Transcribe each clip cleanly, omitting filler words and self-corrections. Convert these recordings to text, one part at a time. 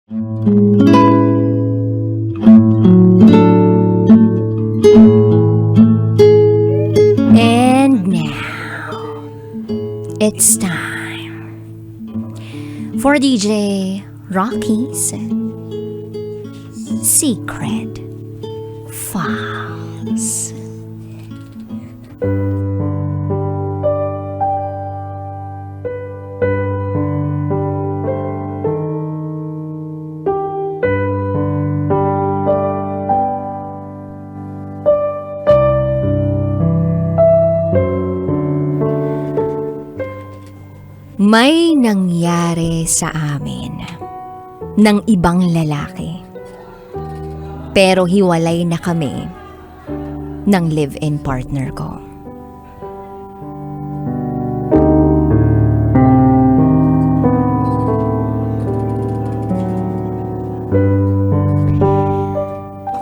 And now, it's time for DJ Rocky's Secret Files. May nangyari sa amin ng ibang lalaki. Pero hiwalay na kami ng live-in partner ko.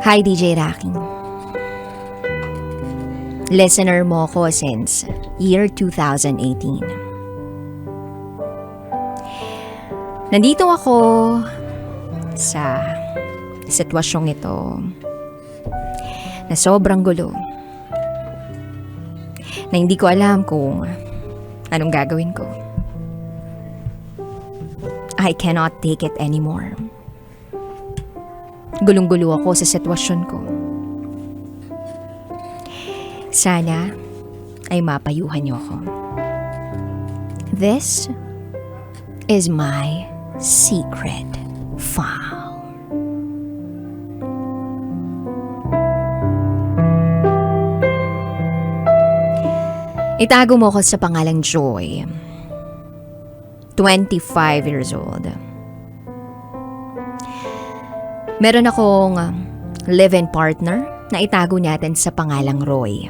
Hi DJ Rocky. Listener mo ko since year 2018. Nandito ako sa sitwasyong ito na sobrang gulo, na hindi ko alam kung anong gagawin ko. I cannot take it anymore. Gulong-gulo ako sa sitwasyon ko. Sana ay mapayuhan niyo ako. This is my secret file. Itago mo ko sa pangalang Joy. 25 years old. Meron akong live-in partner na itago natin sa pangalang Roy.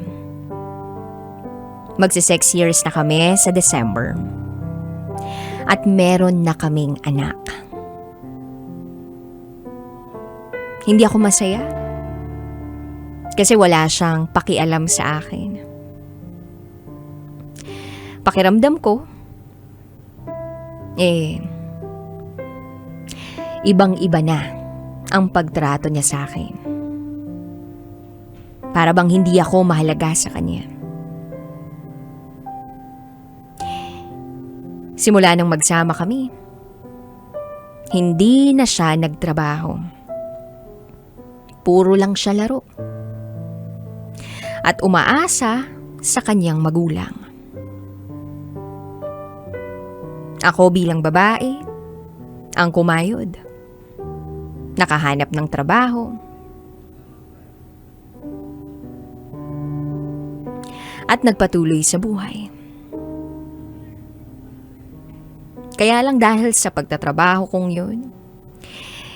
Magsi-6 years na kami sa December. At meron na kaming anak. Hindi ako masaya. Kasi wala siyang pakialam sa akin. Pakiramdam ko, ibang-iba na ang pagtrato niya sa akin. Para bang hindi ako mahalaga sa kanya. Simula nang magsama kami, hindi na siya nagtrabaho. Puro lang siya laro. At umaasa sa kanyang magulang. Ako bilang babae, ang kumayod. Nakahanap ng trabaho. At nagpatuloy sa buhay. Kaya lang dahil sa pagtatrabaho kong yun,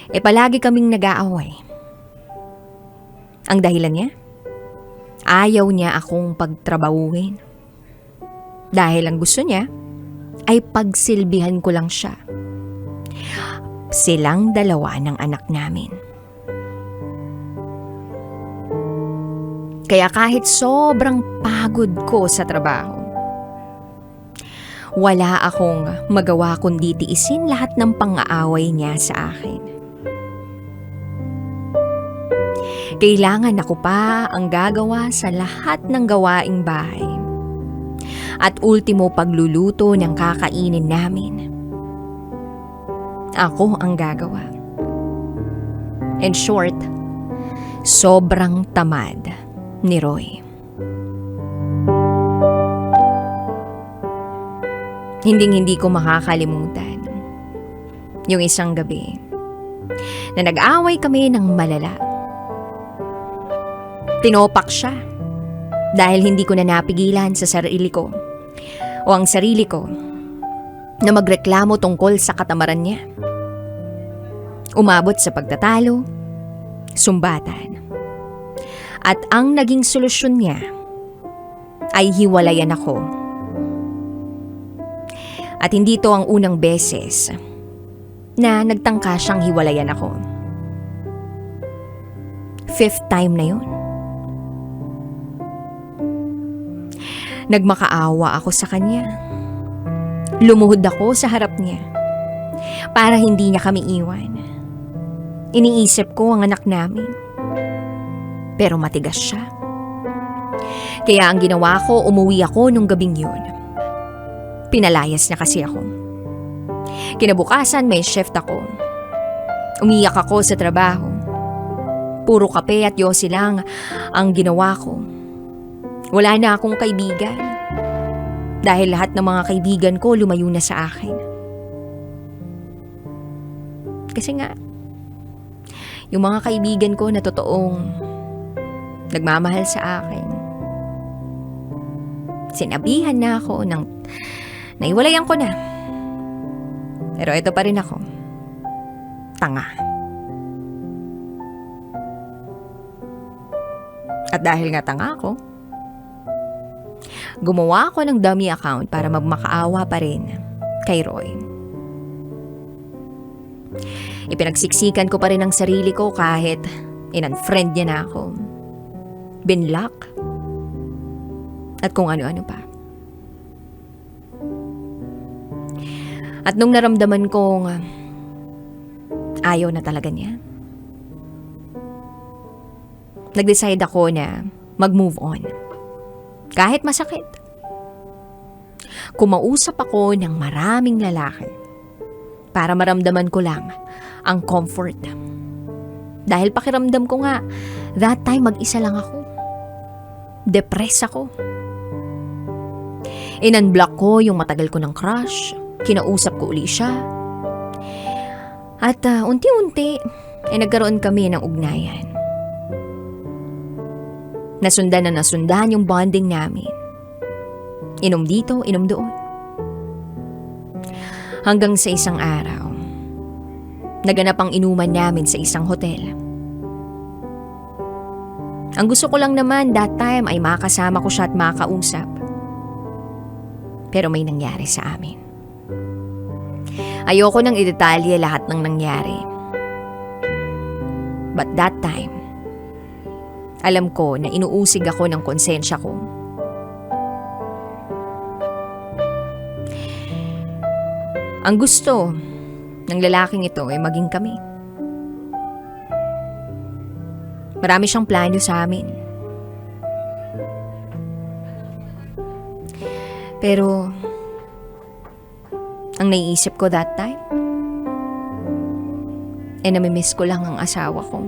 palagi kaming nag-aaway. Ang dahilan niya, ayaw niya akong pagtrabahuhin. Dahil ang gusto niya, ay pagsilbihan ko lang siya. Silang dalawa ng anak namin. Kaya kahit sobrang pagod ko sa trabaho, wala akong magawa kundi tiisin lahat ng pang-aaway niya sa akin. Kailangan ako pa ang gagawa sa lahat ng gawaing bahay. At ultimo pagluluto ng kakainin namin. Ako ang gagawa. In short, sobrang tamad ni Roy. Hinding-hindi ko makakalimutan yung isang gabi na nag-away kami ng malala. Tinopak siya dahil hindi ko na napigilan sa sarili ko o ang sarili ko na magreklamo tungkol sa katamaran niya. Umabot sa pagtatalo, sumbatan. At ang naging solusyon niya ay hiwalayan ako. At hindi to ang unang beses na nagtangka siyang hiwalayan ako. 5th time na yun. Nagmakaawa ako sa kanya. Lumuhod ako sa harap niya para hindi niya kami iwan. Iniisip ko ang anak namin. Pero matigas siya. Kaya ang ginawa ko, umuwi ako nung gabing yun. Pinalayas niya kasi ako. Kinabukasan may shift ako. Umiyak ako sa trabaho. Puro kape at yosi lang ang ginawa ko. Wala na akong kaibigan. Dahil lahat ng mga kaibigan ko lumayo na sa akin. Kasi nga, yung mga kaibigan ko na totoong nagmamahal sa akin, sinabihan na ako ng naiwalayan ko na. Pero ito pa rin ako. Tanga. At dahil nga tanga ako, gumawa ako ng dummy account para magmakaawa pa rin kay Roy. Ipinagsiksikan ko pa rin ang sarili ko kahit in-unfriend niya na ako. Binlock. At kung ano-ano pa. At nung naramdaman kong ayaw na talaga niya, nag-decide ako na mag-move on. Kahit masakit. Kumausap ako ng maraming lalaki para maramdaman ko lang ang comfort. Dahil pakiramdam ko nga, that time mag-isa lang ako. Depressed ako. In-unblock ko yung matagal ko ng crush. Kinausap ko uli siya. At unti-unti, nagkaroon kami ng ugnayan. Nasundan na nasundan yung bonding namin. Inom dito, inom doon. Hanggang sa isang araw, naganap ang inuman namin sa isang hotel. Ang gusto ko lang naman that time ay makasama ko siya at makausap. Pero may nangyari sa amin. Ayoko nang idetalye lahat ng nangyari. But that time, alam ko na inuusig ako ng konsensya ko. Ang gusto ng lalaking ito ay maging kami. Marami siyang plano sa amin. Pero, ang naiisip ko that time, namimiss ko lang ang asawa ko.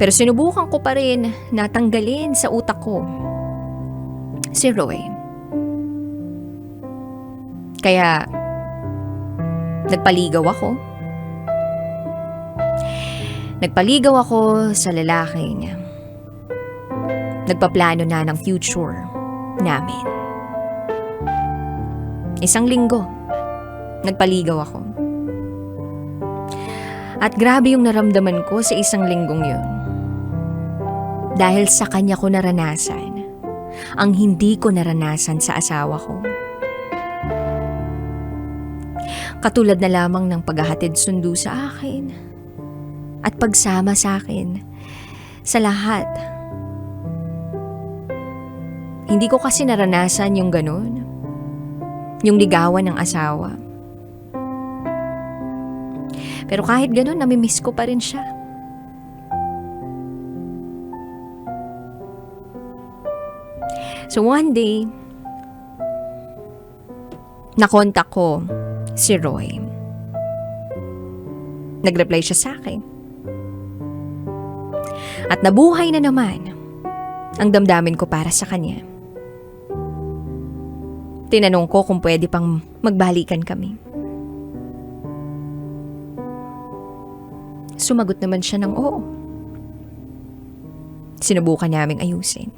Pero sinubukan ko pa rin na tanggalin sa utak ko si Roy. Kaya, nagpaligaw ako. Nagpaligaw ako sa lalaking nagpaplano na ng future namin. Isang linggo, nagpaligaw ako. At grabe yung naramdaman ko sa isang linggong yun. Dahil sa kanya ko naranasan ang hindi ko naranasan sa asawa ko. Katulad na lamang ng paghahatid sundo sa akin at pagsama sa akin sa lahat. Hindi ko kasi naranasan yung ganun. Yung ligawan ng asawa. Pero kahit ganun, namimiss ko pa rin siya. So one day, nakontak ko si Roy. Nag-reply siya sa akin. At nabuhay na naman ang damdamin ko para sa kanya. Tinanong ko kung pwede pang magbalikan kami. Sumagot naman siya ng oo. Sinubukan naming ayusin.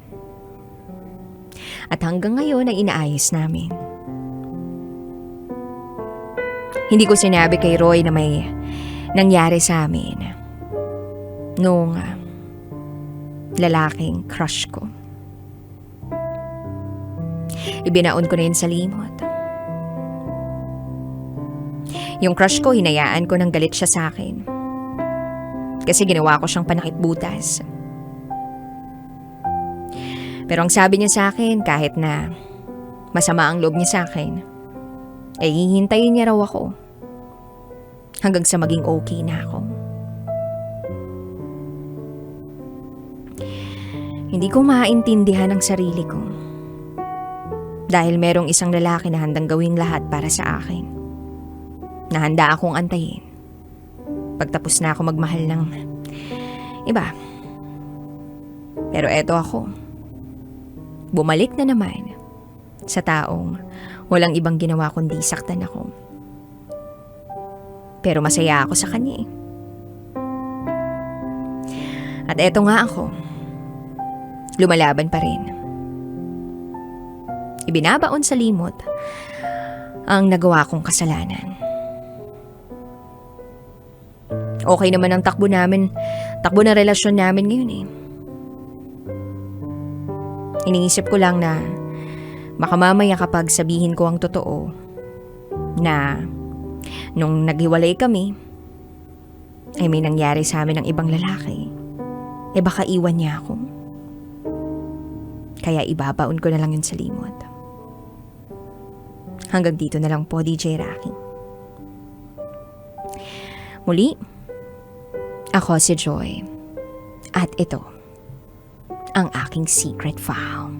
At hanggang ngayon ay inaayos namin. Hindi ko sinabi kay Roy na may nangyari sa amin nung lalaking crush ko. Ibinaon ko na yun sa limot. Yung crush ko, hinayaan ko nang galit siya sa akin. Kasi ginawa ko siyang panakit butas. Pero ang sabi niya sa akin, kahit na masama ang loob niya sa akin, ay hihintayin niya raw ako hanggang sa maging okay na ako. Hindi ko maintindihan ang sarili ko. Dahil merong isang lalaki na handang gawin lahat para sa akin. Na handa akong antayin. Pagtapos na ako magmahal ng iba. Pero eto ako. Bumalik na naman sa taong walang ibang ginawa kundi saktan ako. Pero masaya ako sa kanya eh. At eto nga ako. Lumalaban pa rin. Ibinabaon sa limot ang nagawa kong kasalanan. Okay naman ang takbo ng relasyon namin ngayon eh. Iniisip ko lang na baka mamaya kapag sabihin ko ang totoo na nung naghiwalay kami ay may nangyari sa amin ng ibang lalaki, baka iwan niya ako. Kaya ibabaon ko na lang yun sa limot. Hanggang dito na lang po, DJ Rocky. Muli, ako si Joy. At ito, ang aking secret file.